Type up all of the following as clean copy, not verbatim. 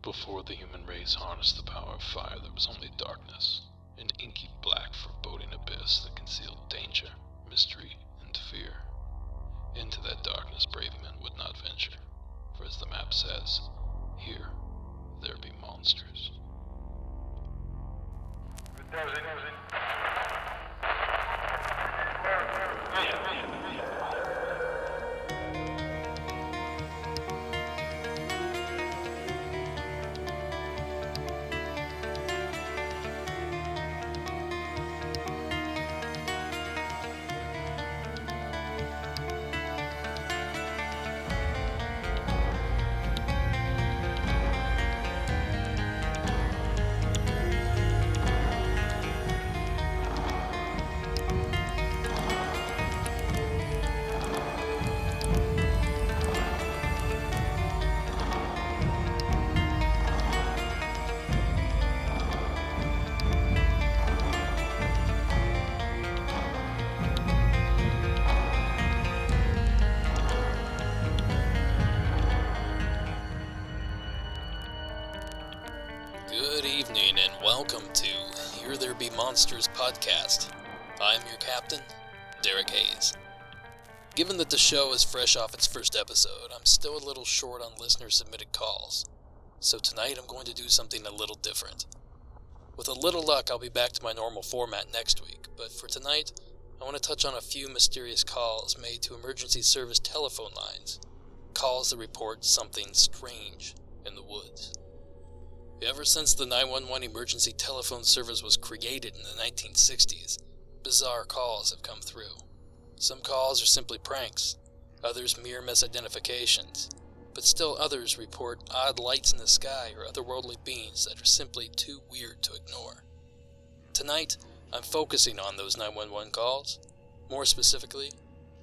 Before the human race harnessed the power of fire, there was only darkness, an inky black foreboding abyss that concealed danger, mystery, and fear. Into that darkness brave men would not venture, for as the map says, here there be monsters. Good evening and welcome to Here There Be Monsters podcast. I'm your captain, Derek Hayes. Given that the show is fresh off its first episode, I'm still a little short on listener-submitted calls. So tonight I'm going to do something a little different. With a little luck, I'll be back to my normal format next week, but for tonight, I want to touch on a few mysterious calls made to emergency service telephone lines. Calls that report something strange in the woods. Ever since the 911 emergency telephone service was created in the 1960s, bizarre calls have come through. Some calls are simply pranks, others mere misidentifications, but still others report odd lights in the sky or otherworldly beings that are simply too weird to ignore. Tonight, I'm focusing on those 911 calls, more specifically,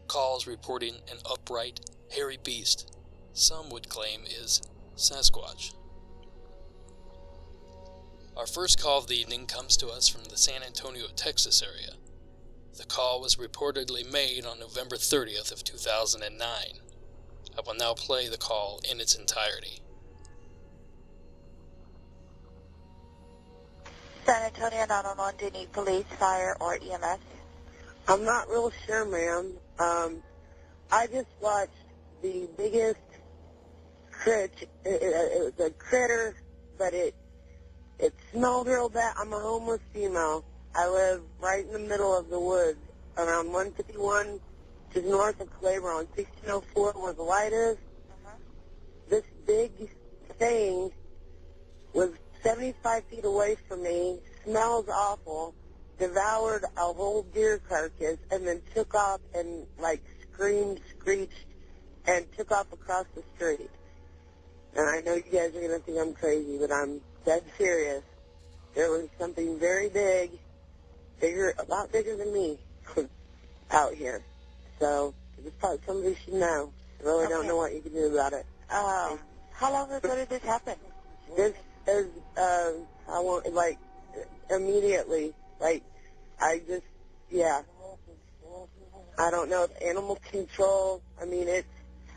calls reporting an upright, hairy beast some would claim is Sasquatch. Our first call of the evening comes to us from the San Antonio, Texas area. The call was reportedly made on November 30th of 2009. I will now play the call in its entirety. San Antonio 911, do you need police, fire, or EMS? I'm not real sure, ma'am. I just watched the biggest it was a critter, but it smelled real bad. I'm a homeless female. I live right in the middle of the woods, around 151, just north of Claver on 1604 where the light is. This big thing was 75 feet away from me, smells awful, devoured a whole deer carcass, and then took off and, screamed, screeched, and took off across the street. And I know you guys are going to think I'm crazy, but I'm dead serious. There was something very big, a lot bigger than me, out here. So, it's probably somebody should know. I really don't know what you can do about it. How long ago did this happen? This is, immediately. I don't know if animal control, it's...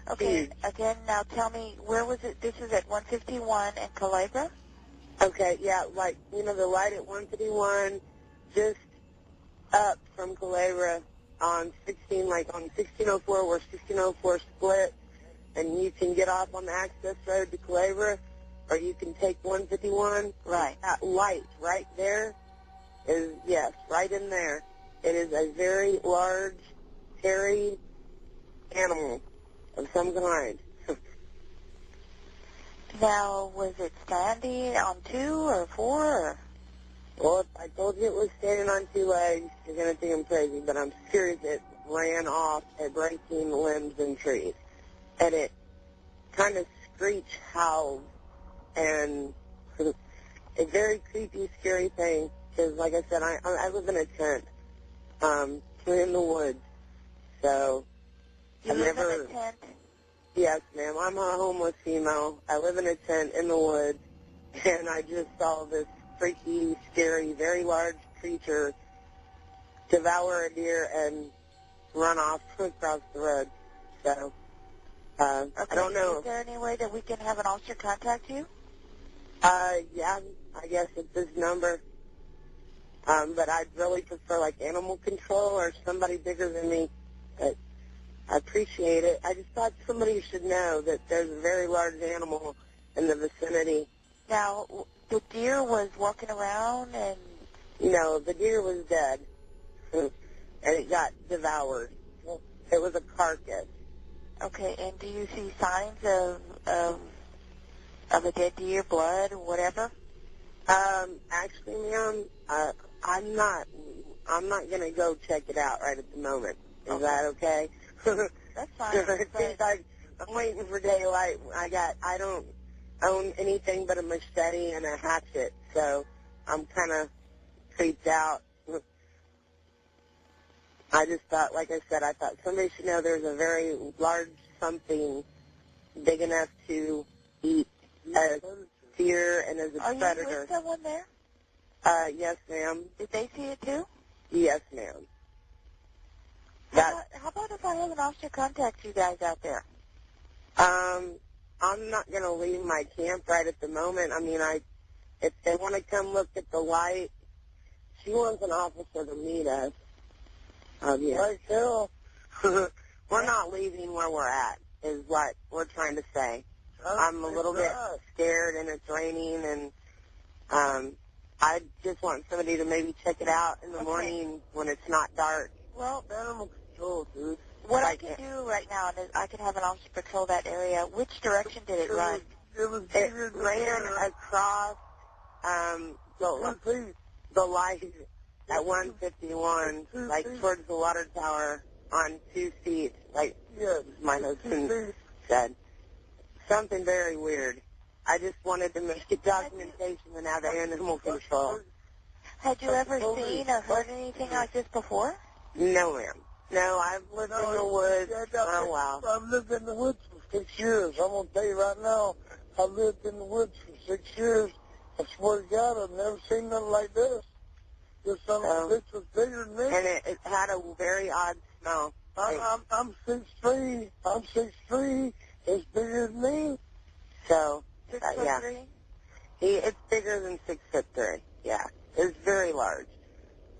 Okay, again, now tell me, where was it? This is at 151 in Calabria? Okay, yeah, the light at 151, just up from Calabria on 1604, where 1604 split, and you can get off on the access road to Calabria, or you can take 151. Right. That light right there is, yes, right in there. It is a very large, hairy animal of some kind. Now, was it standing on 2 or 4? Or? Well, if I told you it was standing on 2 legs, you're going to think I'm crazy, but I'm serious. It ran off at breaking limbs and trees. And it kind of screech howled, and a very creepy, scary thing, because, like I said, I live in a tent. We're in the woods, so You live in a tent? Yes, ma'am. I'm a homeless female. I live in a tent in the woods, and I just saw this freaky, scary, very large creature devour a deer and run off across the road. So, Okay. I don't know. Is there any way that we can have an officer contact you? Yeah, I guess it's his number. But I'd really prefer, like, animal control or somebody bigger than me. But I appreciate it. I just thought somebody should know that there's a very large animal in the vicinity. Now, the deer was walking around and... No, the deer was dead, and it got devoured. It was a carcass. Okay, and do you see signs of a dead deer, blood, or whatever? Actually, ma'am, I'm not gonna go check it out right at the moment. Is that okay? That's fine. It seems like I'm waiting for daylight. I don't own anything but a machete and a hatchet, so I'm kind of creeped out. I just thought, like I said, I thought somebody should know there's a very large something big enough to eat a deer and as a predator. Are you with someone there? Yes, ma'am. Did they see it too? Yes, ma'am. How about if I have an officer contact you guys out there? I'm not going to leave my camp right at the moment. I mean, if they want to come look at the light, she wants an officer to meet us. Yeah. Right, Carol. We're not leaving where we're at, is what we're trying to say. I'm a little bit scared, and it's raining, and I just want somebody to maybe check it out in the morning when it's not dark. Well, animal control, dude. What I can do right now is I can have an officer patrol that area. Which direction did it run? It ran across the light at 151, like towards the water tower on 2 feet, like my husband said. Something very weird. I just wanted to make a documentation and have animal control. Had you ever seen or heard anything like this before? No, ma'am. No, I've lived in the woods for a while. I've lived in the woods for 6 years. I'm going to tell you right now, I've lived in the woods for 6 years. I swear to God, I've never seen nothing like this. This son of a bitch was bigger than me. And it had a very odd smell. I'm 6'3". I'm 6'3". It's bigger than me. So, 6'3"? It's bigger than 6'3". Yeah, it's very large.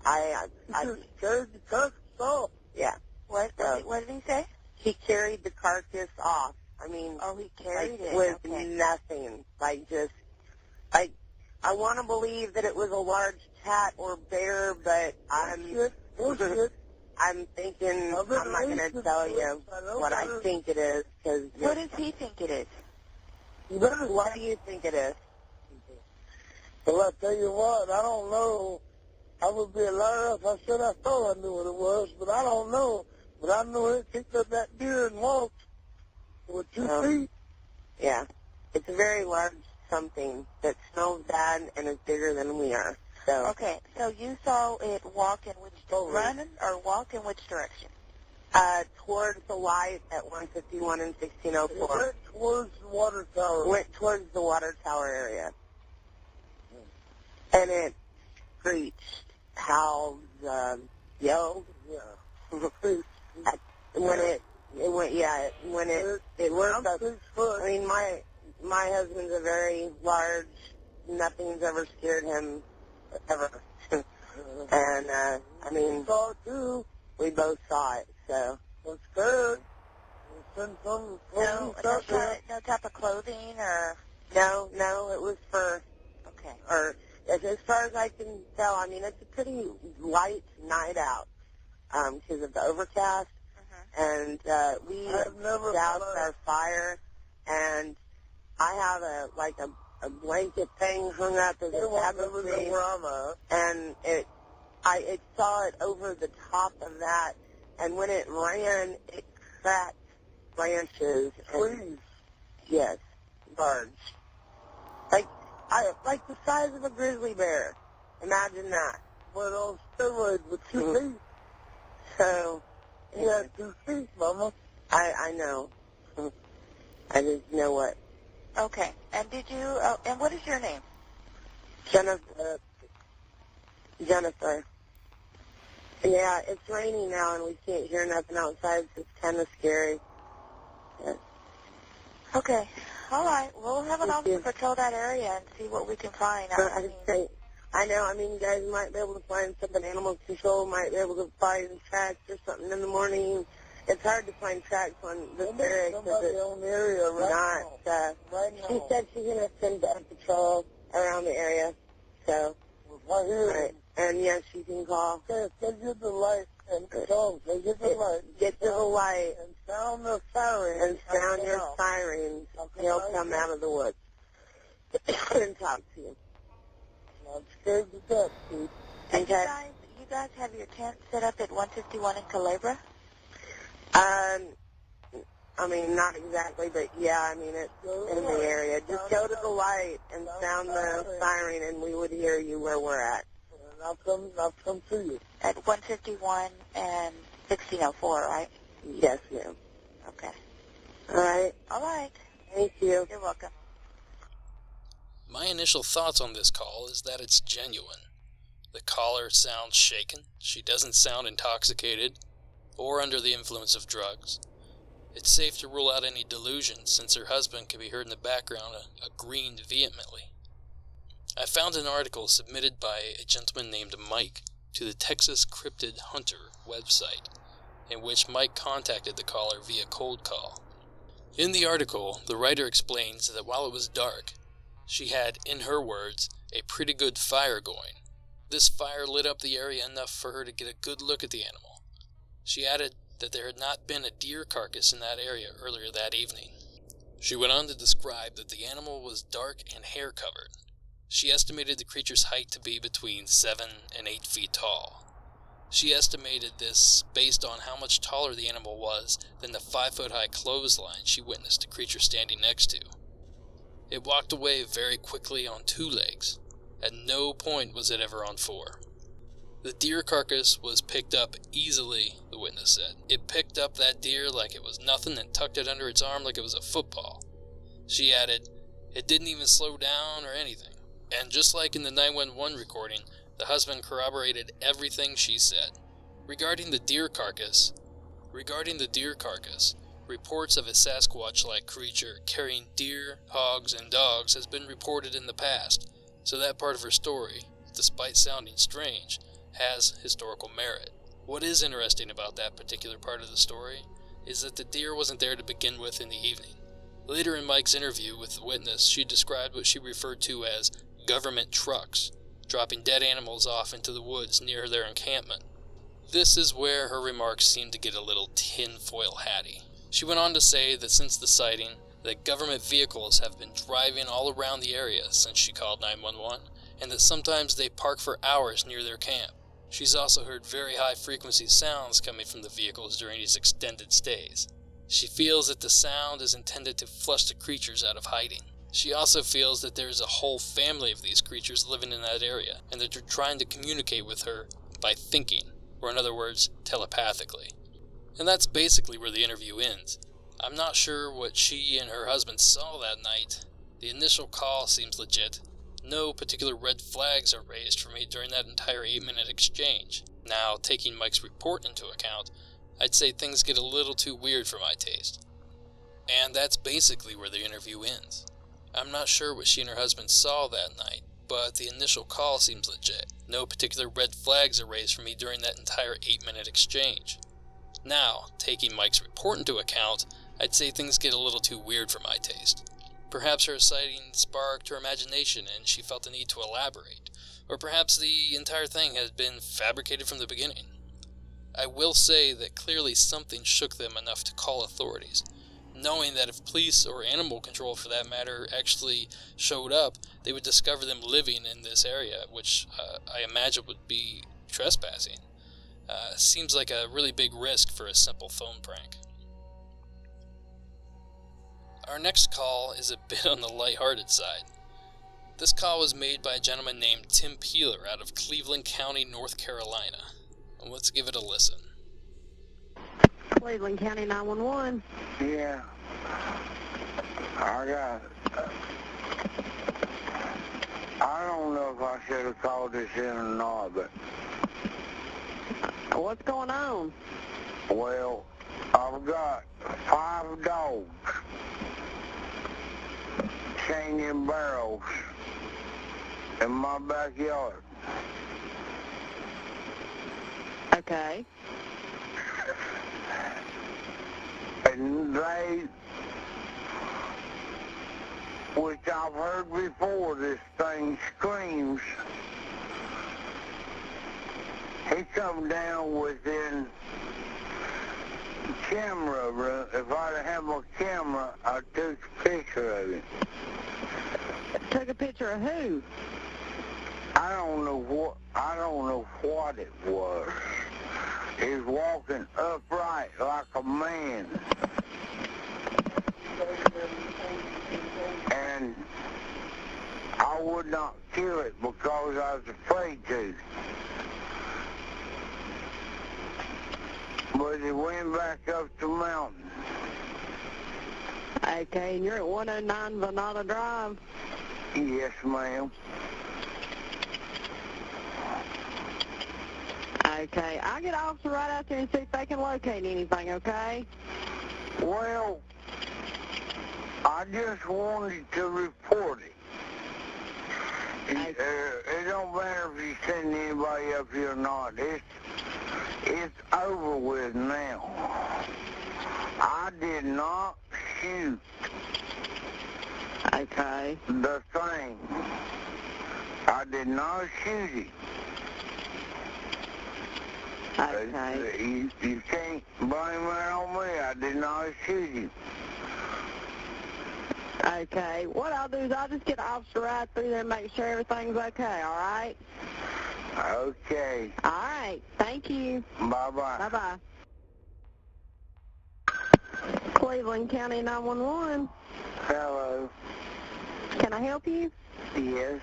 I just carried the carcass off. Yeah. What did he say? He carried the carcass off. I mean, he carried it with nothing. I want to believe that it was a large cat or bear, but I'm thinking I'm not going to tell you what I think it is. What does he think it is? What do you think it is? Well, I tell you what, I don't know. I would be a liar if I said I thought I knew what it was, but I don't know. But I know it picked up that deer and walked with 2 feet. Yeah. It's a very large something that smells bad and is bigger than we are. So. Okay, so you saw it walk in which direction, or walk in which direction? Towards the light at 151 and 1604. It went towards the water tower. Went towards the water tower area. And it screeched, howled, yelled. Yeah. When it worked up. I mean, my husband's a very large, nothing's ever scared him, ever. And, I mean, saw it too. We both saw it, so. It's good. No type of clothing, or? No, it was fur. Okay. Or, as far as I can tell, I mean, it's a pretty light night out, because of the overcast. And, we doused our fire, and I have a blanket thing hung up as a tapestry, and it saw it over the top of that, and when it ran, it cracked branches. Trees. Yes, large. Like the size of a grizzly bear. Imagine that. But on steroids with 2 feet. So, he had 2 feet, Mama. I know. I just know what. Okay. And did you, and what is your name? Jennifer. Yeah, it's raining now and we can't hear nothing outside, so it's kind of scary. Yeah. Okay. All right. We'll have an officer patrol that area and see what we can find. I know. I mean, you guys might be able to find something. Animal control might be able to find tracks or something in the morning. It's hard to find tracks on this area because it's not. She said she's going to send a patrol around the area. So, right. And yes, she can call. Okay, so get the light and control. So get the light. Get to the light. And sound the siren. And sound your sirens. He'll come out of the woods and talk to you. I'm scared to death, Steve. And you guys have your tent set up at 151 in Culebra? I mean, not exactly, but yeah, I mean, it's in the area. Just go to the light and sound the siren, and we would hear you where we're at. And I'll come to you. At 151 and 1604, right? Yes, ma'am. Okay. All right. All right. Thank you. You're welcome. My initial thoughts on this call is that it's genuine. The caller sounds shaken, she doesn't sound intoxicated, or under the influence of drugs. It's safe to rule out any delusion since her husband can be heard in the background agreeing vehemently. I found an article submitted by a gentleman named Mike to the Texas Cryptid Hunter website, in which Mike contacted the caller via cold call. In the article, the writer explains that while it was dark, she had, in her words, a pretty good fire going. This fire lit up the area enough for her to get a good look at the animal. She added that there had not been a deer carcass in that area earlier that evening. She went on to describe that the animal was dark and hair-covered. She estimated the creature's height to be between 7 and 8 feet tall. She estimated this based on how much taller the animal was than the 5-foot-high clothesline she witnessed the creature standing next to. It walked away very quickly on 2 legs. At no point was it ever on 4. The deer carcass was picked up easily, the witness said. It picked up that deer like it was nothing and tucked it under its arm like it was a football. She added, it didn't even slow down or anything. And just like in the 911 recording, the husband corroborated everything she said. Regarding the deer carcass, reports of a Sasquatch-like creature carrying deer, hogs, and dogs has been reported in the past, so that part of her story, despite sounding strange, has historical merit. What is interesting about that particular part of the story is that the deer wasn't there to begin with in the evening. Later in Mike's interview with the witness, she described what she referred to as government trucks, dropping dead animals off into the woods near their encampment. This is where her remarks seemed to get a little tinfoil hatty. She went on to say that since the sighting, that government vehicles have been driving all around the area since she called 911, and that sometimes they park for hours near their camp. She's also heard very high-frequency sounds coming from the vehicles during these extended stays. She feels that the sound is intended to flush the creatures out of hiding. She also feels that there is a whole family of these creatures living in that area, and that they're trying to communicate with her by thinking, or in other words, telepathically. And that's basically where the interview ends. I'm not sure what she and her husband saw that night. The initial call seems legit. No particular red flags are raised for me during that entire 8-minute exchange. Now, taking Mike's report into account, I'd say things get a little too weird for my taste. And that's basically where the interview ends. I'm not sure what she and her husband saw that night, but the initial call seems legit. No particular red flags are raised for me during that entire 8-minute exchange. Now, taking Mike's report into account, I'd say things get a little too weird for my taste. Perhaps her sighting sparked her imagination and she felt the need to elaborate, or perhaps the entire thing had been fabricated from the beginning. I will say that clearly something shook them enough to call authorities, knowing that if police or animal control for that matter actually showed up, they would discover them living in this area, which I imagine would be trespassing. Seems like a really big risk for a simple phone prank. Our next call is a bit on the lighthearted side. This call was made by a gentleman named Tim Peeler out of Cleveland County, North Carolina. Let's give it a listen. Cleveland County 911. Yeah. I got it. I don't know if I should have called this in or not, but... What's going on? Well, I've got 5 dogs. contained in barrels in my backyard. Okay. And they, which I've heard before, this thing screams. He come down within camera. If I'd have my camera, I took a picture of it. Took a picture of who? I don't know what it was. He's walking upright like a man. And I would not kill it because I was afraid to. But it went back up the mountain. Okay, and you're at 109 Venata Drive? Yes, ma'am. Okay, I'll get an officer right out there and see if they can locate anything, okay? Well, I just wanted to report it. It don't matter if you send anybody up here or not. It's over with now. I did not shoot Okay. the thing. I did not shoot it. Okay. You can't blame that on me. I did not shoot it. Okay. What I'll do is I'll just get an officer right through there and make sure everything's okay, all right? Okay. All right. Thank you. Bye-bye. Bye-bye. Cleveland County 911. Hello. Can I help you? Yes.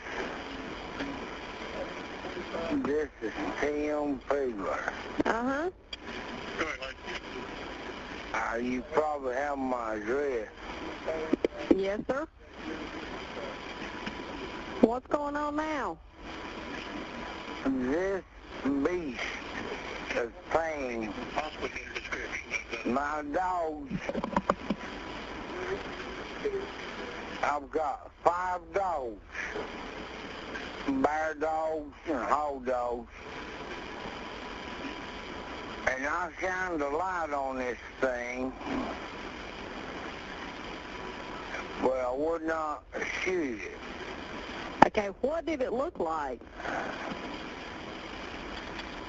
This is Tim Peeler. Uh-huh. You probably have my address. Yes, sir. What's going on now? This beast is pain. My dogs, I've got 5 dogs, bear dogs and hog dogs, and I shined a light on this thing, but I would not shoot it. Okay, what did it look like?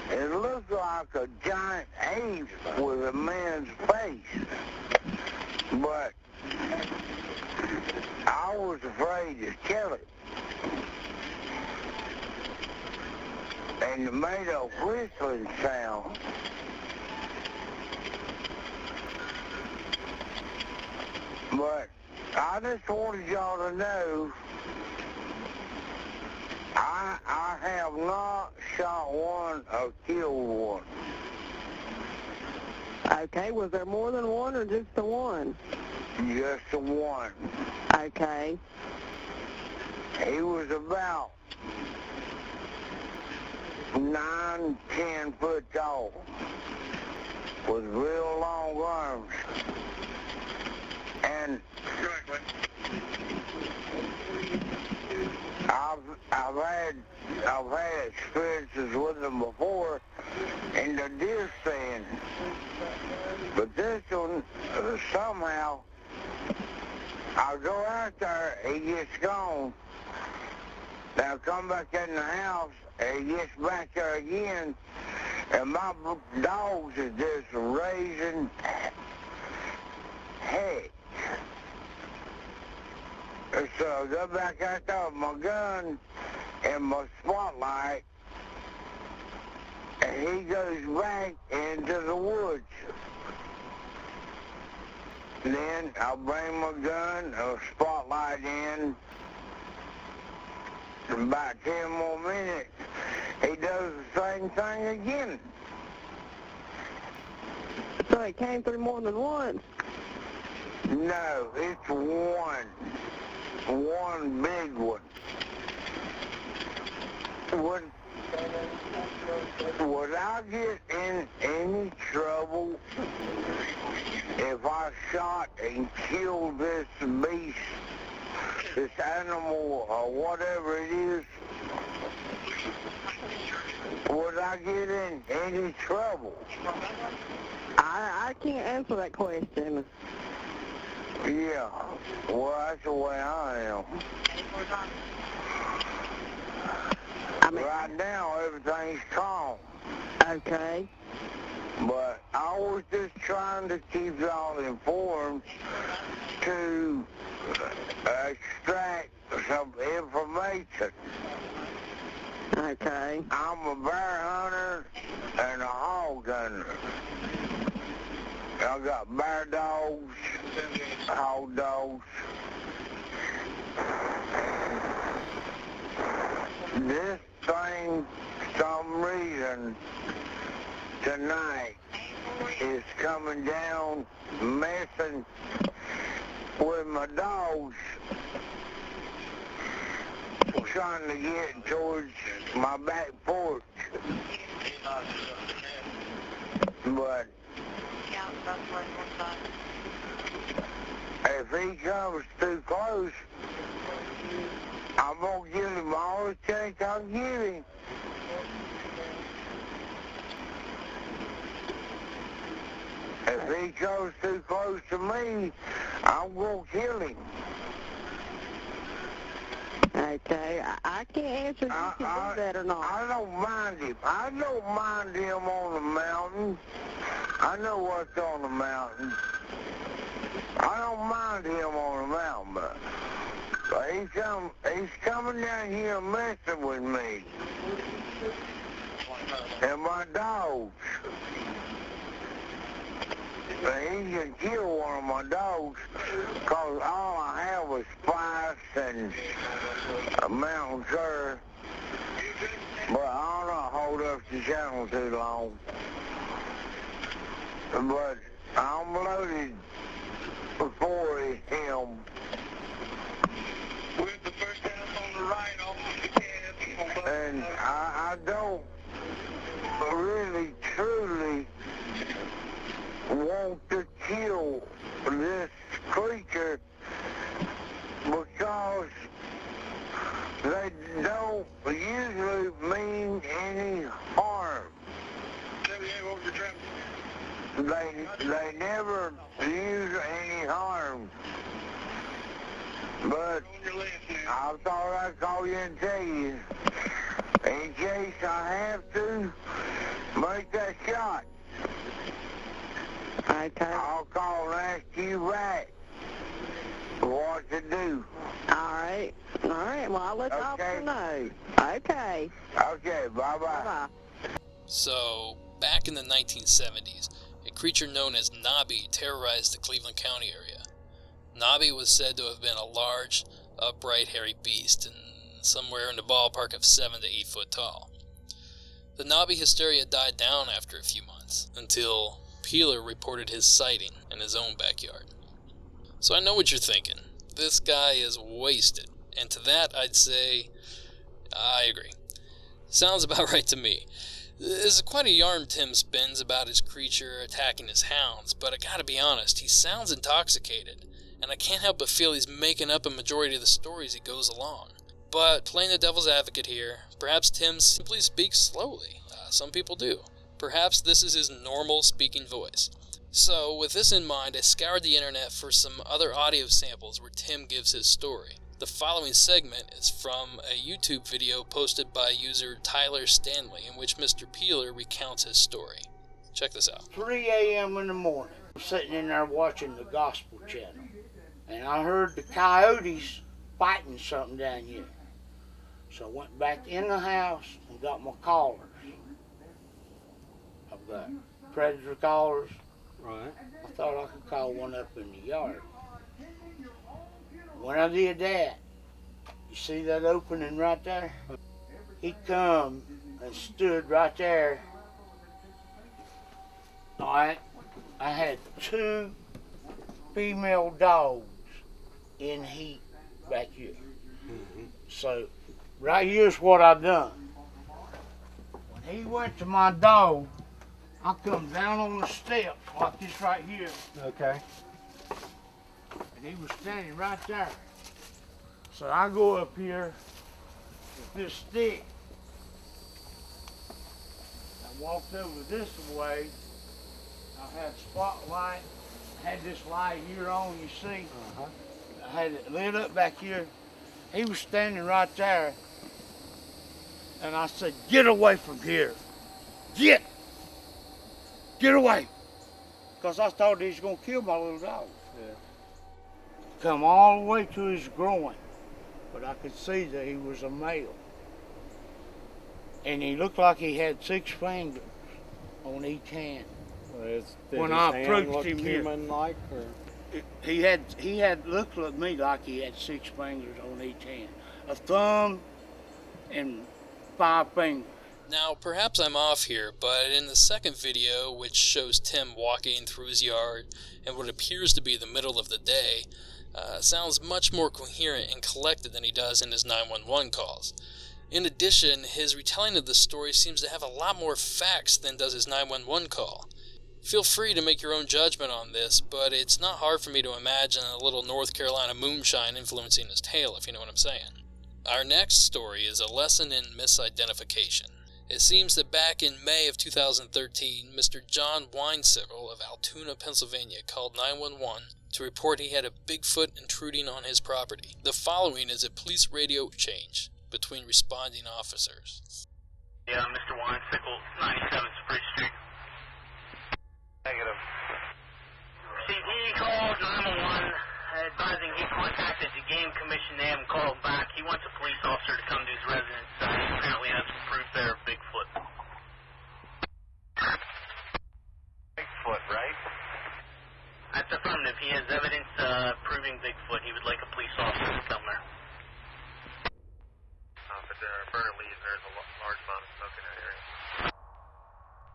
It looked like a giant ape with a man's face, but I was afraid to kill it. And it made a whistling sound. But I just wanted y'all to know I have not shot one or killed one. Okay, was there more than one or just the one? Just the one. Okay. He was about 9, 10 foot tall with real long arms. And I've had experiences with them before in the deer stand, but this one somehow I'll go out there, he gets gone. Now I come back in the house, and he gets back there again, and my dogs are just raising heck. So I go back out there with my gun and my spotlight, and he goes back into the woods. Then I'll bring my gun or spotlight in. In about 10 more minutes, he does the same thing again. So it came through more than once? No, it's one. One big one. Would I get in any trouble if I shot and killed this beast this animal or whatever it is, would I get in any trouble? I can't answer that question. Yeah, well, that's the way I am. I mean, Right now, everything's calm. okay. But I was just trying to keep y'all informed to extract some information. Okay. I'm a bear hunter and a hog hunter. I got bear dogs, hog dogs. This thing, for some reason, tonight is coming down, messing with my dogs, trying to get towards my back porch. But if he comes too close, I'm gonna give him all the chance I can give him. If he goes too close to me, I'm gonna kill him. Okay. I can't answer if you can do that or not. I don't mind him. I don't mind him on the mountain. I know what's on the mountain. I don't mind him on the mountain, but he's coming down here messing with me. And my dogs. He can kill one of my dogs because all I have was spice and a mountain cur. But I don't know, hold up the channel too long. But I'm loaded before him. With the first house on the right off the cab. And I don't really, truly want to kill this creature because they don't usually mean any harm. They never use any harm. But I thought I'd call you and tell you, in case I have to make that shot. Okay. I'll call and ask you back what to do. All right. All right. Well, I'll let the officer know. Okay. Okay, bye-bye. Bye-bye. So, back in the 1970s, a creature known as Nobby terrorized the Cleveland County area. Nobby was said to have been a large, upright, hairy beast, and somewhere in the ballpark of 7 to 8 foot tall. The Nobby hysteria died down after a few months, until Peeler reported his sighting in his own backyard. So I know what you're thinking. This guy is wasted. And to that, I'd say, I agree. Sounds about right to me. This is quite a yarn Tim spins about his creature attacking his hounds, but I gotta be honest, he sounds intoxicated, and I can't help but feel he's making up a majority of the stories he goes along. But playing the devil's advocate here, perhaps Tim simply speaks slowly. Some people do. Perhaps this is his normal speaking voice. So, with this in mind, I scoured the internet for some other audio samples where Tim gives his story. The following segment is from a YouTube video posted by user Tyler Stanley, in which Mr. Peeler recounts his story. Check this out. 3 a.m. in the morning, I'm sitting in there watching the gospel channel, and I heard the coyotes fighting something down here. So I went back in the house and got my collars. I've got predator collars. Right. I thought I could call one up in the yard. When I did that, you see that opening right there? He come and stood right there. All right. I had 2 female dogs in heat back here. Mm-hmm. So right here's what I done. When he went to my dog, I come down on the steps like this right here. Okay. And he was standing right there. So I go up here with this stick. I walked over this way. I had spotlight. I had this light here on, you see. I had it lit up back here. He was standing right there. And I said, get away from here. Get away. Because I thought he was going to kill my little dog. Yeah. Come all the way to his groin. But I could see that he was a male. And he looked like he had 6 fingers on each hand. When I approached him here, human-like, or? He had looked at me like he had 6 fingers on each hand, a thumb and 5 fingers. Now, perhaps I'm off here, but in the second video, which shows Tim walking through his yard in what appears to be the middle of the day, sounds much more coherent and collected than he does in his 911 calls. In addition, his retelling of the story seems to have a lot more facts than does his 911 call. Feel free to make your own judgment on this, but it's not hard for me to imagine a little North Carolina moonshine influencing his tale, if you know what I'm saying. Our next story is a lesson in misidentification. It seems that back in May of 2013, Mr. John Weinsickle of Altoona, Pennsylvania called 911 to report he had a Bigfoot intruding on his property. The following is a police radio exchange between responding officers. Yeah, Mr. Weinsickle, 97 Spruce Street. Negative. See, he called 911 advising he contacted the Game Commission. They haven't called back. He wants a police officer to come to his residence. He apparently has some proof there of Bigfoot. Bigfoot, right? That's affirmative. He has evidence proving Bigfoot. He would like a police officer to come there. But there are bird leaves. There's a large amount of smoke in that area.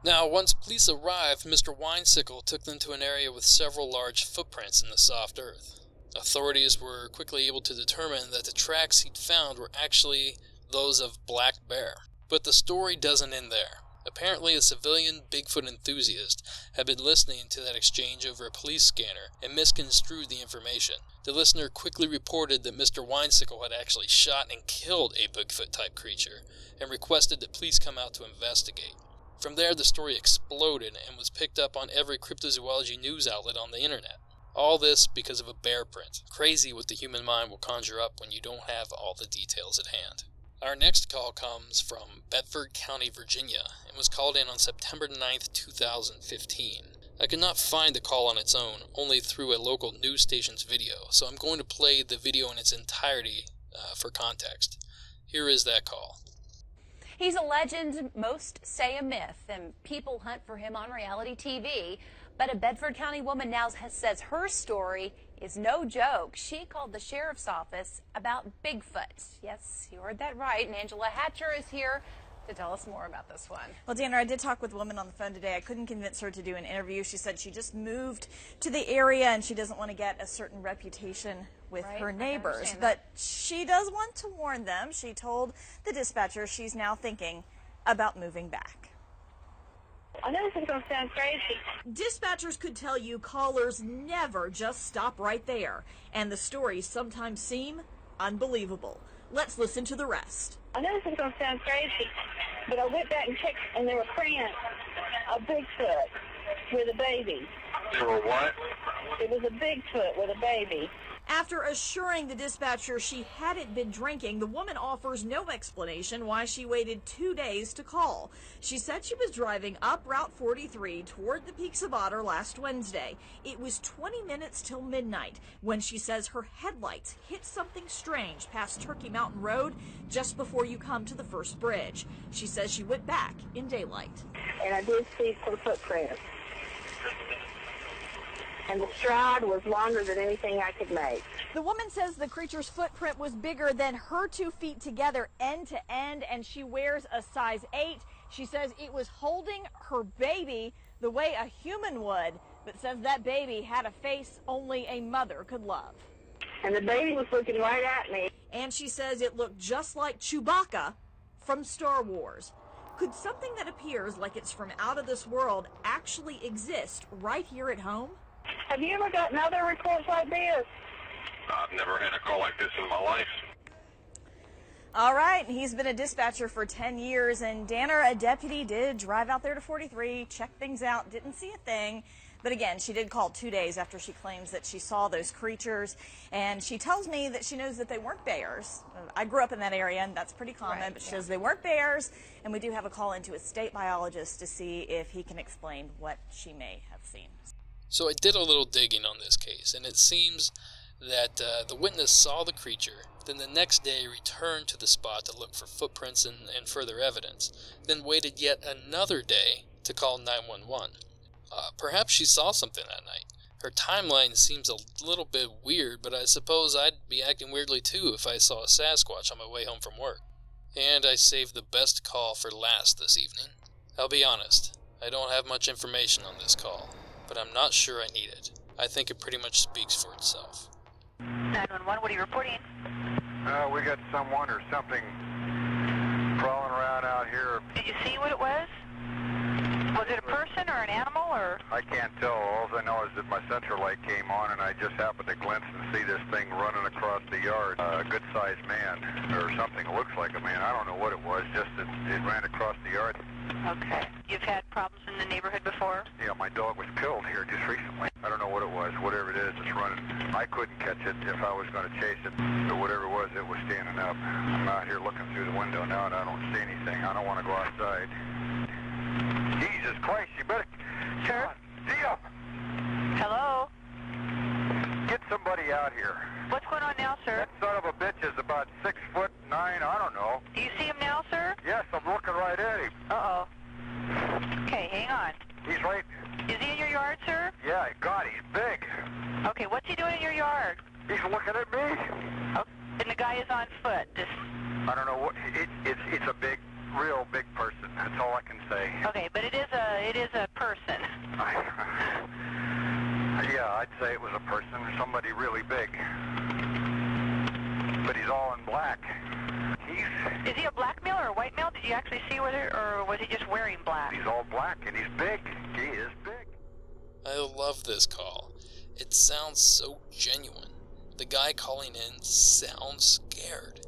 Now, once police arrived, Mr. Weinsickle took them to an area with several large footprints in the soft earth. Authorities were quickly able to determine that the tracks he'd found were actually those of black bear. But the story doesn't end there. Apparently, a civilian Bigfoot enthusiast had been listening to that exchange over a police scanner and misconstrued the information. The listener quickly reported that Mr. Weinsickle had actually shot and killed a Bigfoot-type creature and requested that police come out to investigate. From there, the story exploded and was picked up on every cryptozoology news outlet on the internet. All this because of a bear print. Crazy what the human mind will conjure up when you don't have all the details at hand. Our next call comes from Bedford County, Virginia, and was called in on September 9th, 2015. I could not find the call on its own, only through a local news station's video, so I'm going to play the video in its entirety for context. Here is that call. He's a legend, most say a myth, and people hunt for him on reality TV. But a Bedford County woman now says her story is no joke. She called the sheriff's office about Bigfoot. Yes, you heard that right. And Angela Hatcher is here to tell us more about this one. Well, Danner, I did talk with a woman on the phone today. I couldn't convince her to do an interview. She said she just moved to the area and she doesn't want to get a certain reputation with her neighbors. But she does want to warn them. She told the dispatcher she's now thinking about moving back. I know this is going to sound crazy. Dispatchers could tell you callers never just stop right there. And the stories sometimes seem unbelievable. Let's listen to the rest. I know this is going to sound crazy, but I went back and checked, and there were prints of Bigfoot with a baby. There were what? It was a Bigfoot with a baby. After assuring the dispatcher she hadn't been drinking, the woman offers no explanation why she waited 2 days to call. She said she was driving up Route 43 toward the Peaks of Otter last Wednesday. It was 20 minutes till midnight when she says her headlights hit something strange past Turkey Mountain Road just before you come to the first bridge. She says she went back in daylight. And I did see some footprints. And the stride was longer than anything I could make. The woman says the creature's footprint was bigger than her 2 feet together end to end, and she wears a size 8. She says it was holding her baby the way a human would, but says that baby had a face only a mother could love. And the baby was looking right at me. And she says it looked just like Chewbacca from Star Wars. Could something that appears like it's from out of this world actually exist right here at home? Have you ever gotten other reports like this? I've never had a call like this in my life. All right, he's been a dispatcher for 10 years, and Danner, a deputy, did drive out there to 43, check things out, didn't see a thing. But again, she did call 2 days after she claims that she saw those creatures, and she tells me that she knows that they weren't bears. I grew up in that area, and that's pretty common, Right, but she says they weren't bears, and we do have a call into a state biologist to see if he can explain what she may have seen. So I did a little digging on this case, and it seems that the witness saw the creature, then the next day returned to the spot to look for footprints and further evidence, then waited yet another day to call 911. Perhaps she saw something that night. Her timeline seems a little bit weird, but I suppose I'd be acting weirdly too if I saw a Sasquatch on my way home from work. And I saved the best call for last this evening. I'll be honest, I don't have much information on this call, but I'm not sure I need it. I think it pretty much speaks for itself. 911, what are you reporting? We got someone or something crawling around out here. Did you see what it was? Was it a person or an animal or? I can't tell. All I know is that my central light came on and I just happened to glimpse and see this thing running across the yard. A good-sized man or something. It looks like a man. I don't know what it was, just that it ran across the yard. Okay. You've had problems in the neighborhood before? Yeah, my dog was killed here just recently. I don't know what it was. Whatever it is, it's running. I couldn't catch it if I was going to chase it. But whatever it was standing up. I'm out here looking through the window now and I don't see anything. I don't want to go outside. Jesus Christ, you better... Sir? Tia! Hello? Get somebody out here. What's going on now, sir? That son of a bitch is about 6'9", I don't know. Do you see him now, sir? Yes, I'm looking right at him. Uh-oh. Okay, hang on. He's right... Is he in your yard, sir? Yeah, God, he's big. Okay, what's he doing in your yard? He's looking at me. Oh, and the guy is on foot. I don't know what... It's a big... real big person. That's all I can say. Okay, but it is a person. Yeah, I'd say it was a person, somebody really big. But he's all in black. Is he a black male or a white male? Did you actually see whether, or was he just wearing black? He's all black and he's big. He is big. I love this call. It sounds so genuine. The guy calling in sounds scared.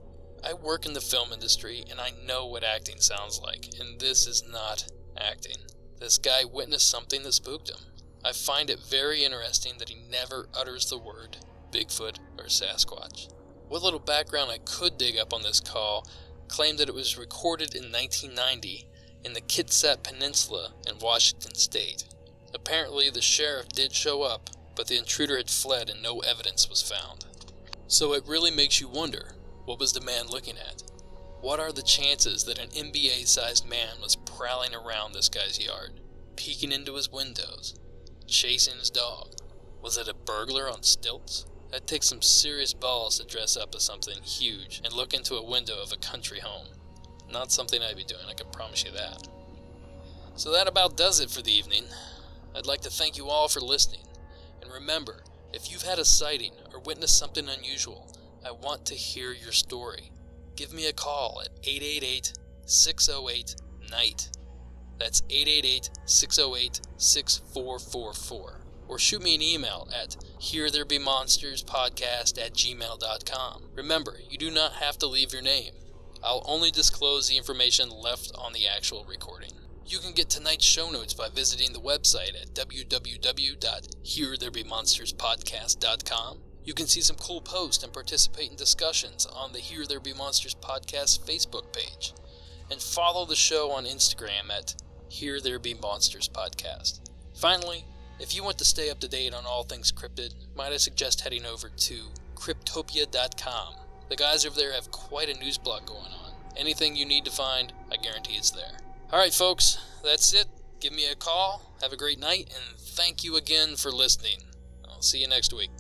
I work in the film industry and I know what acting sounds like, and this is not acting. This guy witnessed something that spooked him. I find it very interesting that he never utters the word Bigfoot or Sasquatch. What little background I could dig up on this call claimed that it was recorded in 1990 in the Kitsap Peninsula in Washington State. Apparently the sheriff did show up, but the intruder had fled and no evidence was found. So it really makes you wonder, what was the man looking at? What are the chances that an NBA-sized man was prowling around this guy's yard, peeking into his windows, chasing his dog? Was it a burglar on stilts? That takes some serious balls to dress up as something huge and look into a window of a country home. Not something I'd be doing, I can promise you that. So that about does it for the evening. I'd like to thank you all for listening. And remember, if you've had a sighting or witnessed something unusual, I want to hear your story. Give me a call at 888-608-NIGHT. That's 888-608-6444. Or shoot me an email at heretherebemonsterspodcast@gmail.com. Remember, you do not have to leave your name. I'll only disclose the information left on the actual recording. You can get tonight's show notes by visiting the website at www.heretherebemonsterspodcast.com. You can see some cool posts and participate in discussions on the Here There Be Monsters Podcast Facebook page. And follow the show on Instagram at Here There Be Monsters Podcast. Finally, if you want to stay up to date on all things cryptid, might I suggest heading over to cryptopia.com. The guys over there have quite a news blog going on. Anything you need to find, I guarantee it's there. Alright folks, that's it. Give me a call, have a great night, and thank you again for listening. I'll see you next week.